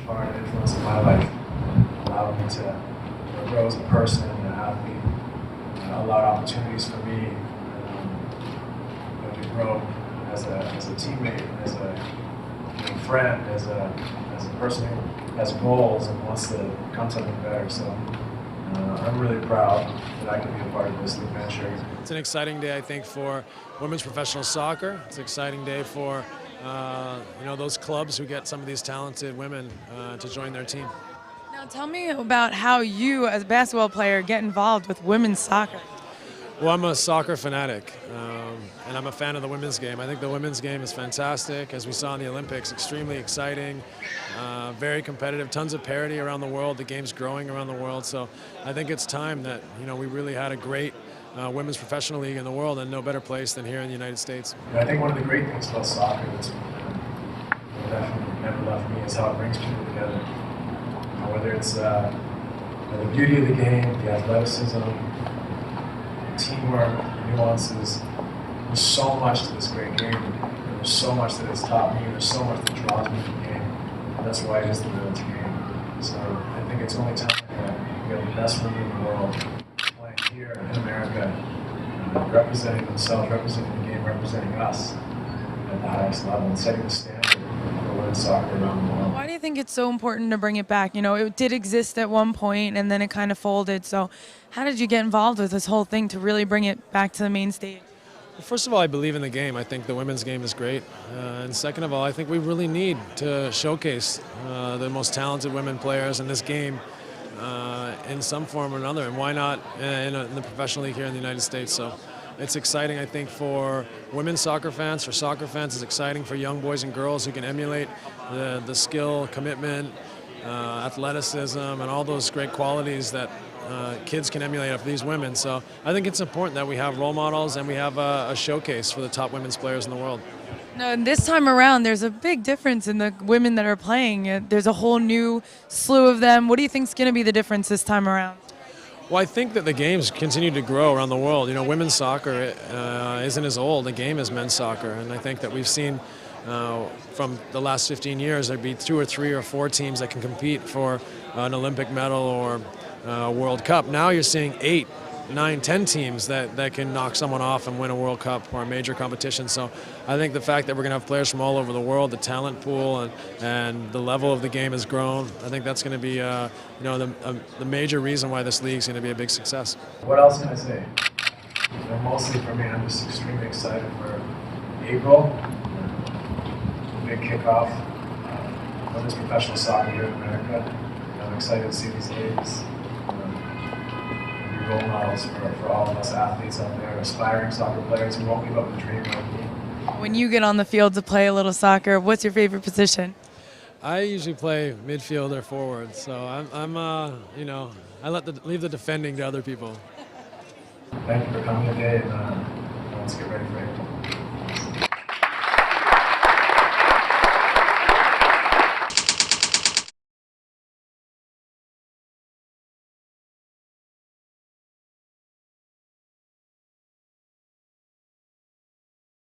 part and influence in my life. Allowed me to grow as a person and an athlete. Allowed opportunities for me to grow as a teammate, as a friend, as a person who has goals and wants to become something better. So I'm really proud that I can be a part of this adventure. It's an exciting day, I think, for women's professional soccer. It's an exciting day for those clubs who get some of these talented women to join their team. Now tell me about how you, as a basketball player, get involved with women's soccer. Well, I'm a soccer fanatic, and I'm a fan of the women's game. I think the women's game is fantastic, as we saw in the Olympics, extremely exciting, very competitive, tons of parity around the world. The game's growing around the world, so I think it's time that we really had a great women's professional league in the world, and no better place than here in the United States. I think one of the great things about soccer that's definitely never left me is how it brings people together. Whether it's the beauty of the game, the athleticism, teamwork, nuances. There's so much to this great game. There's so much that it's taught me. There's so much that draws me to the game. And that's why it is the women's game. So I think it's only time that we have the best women in the world playing here in America, representing themselves, representing the game, representing us at the highest level, and setting the standard for women's soccer around the world. Why do you think it's so important to bring it back? It did exist at one point and then it kind of folded. So how did you get involved with this whole thing to really bring it back to the main stage? Well, first of all, I believe in the game. I think the women's game is great. And second of all, I think we really need to showcase the most talented women players in this game in some form or another. And why not in the professional league here in the United States? So it's exciting, I think, for women's soccer fans, for soccer fans. It's exciting for young boys and girls who can emulate the skill, commitment, athleticism, and all those great qualities that kids can emulate of these women. So I think it's important that we have role models and we have a showcase for the top women's players in the world. No, and this time around, there's a big difference in the women that are playing. There's a whole new slew of them. What do you think is going to be the difference this time around? Well, I think that the games continue to grow around the world. Women's soccer isn't as old a game as men's soccer, and I think that we've seen from the last 15 years there'd be 2 or 3 or 4 teams that can compete for an Olympic medal or a World Cup. Now you're seeing 8, 9, 10 teams that can knock someone off and win a World Cup or a major competition. So I think the fact that we're going to have players from all over the world, the talent pool and the level of the game has grown, I think that's going to be the major reason why this league is going to be a big success. What else can I say? Mostly for me, I'm just extremely excited for April, the big kickoff of this professional soccer here in America. I'm excited to see these games. Role models for all of us athletes out there, aspiring soccer players who won't give up the dream like me. When you get on the field to play a little soccer, what's your favorite position? I usually play midfield or forward, so I leave the defending to other people. Thank you for coming today, and let's get ready for April.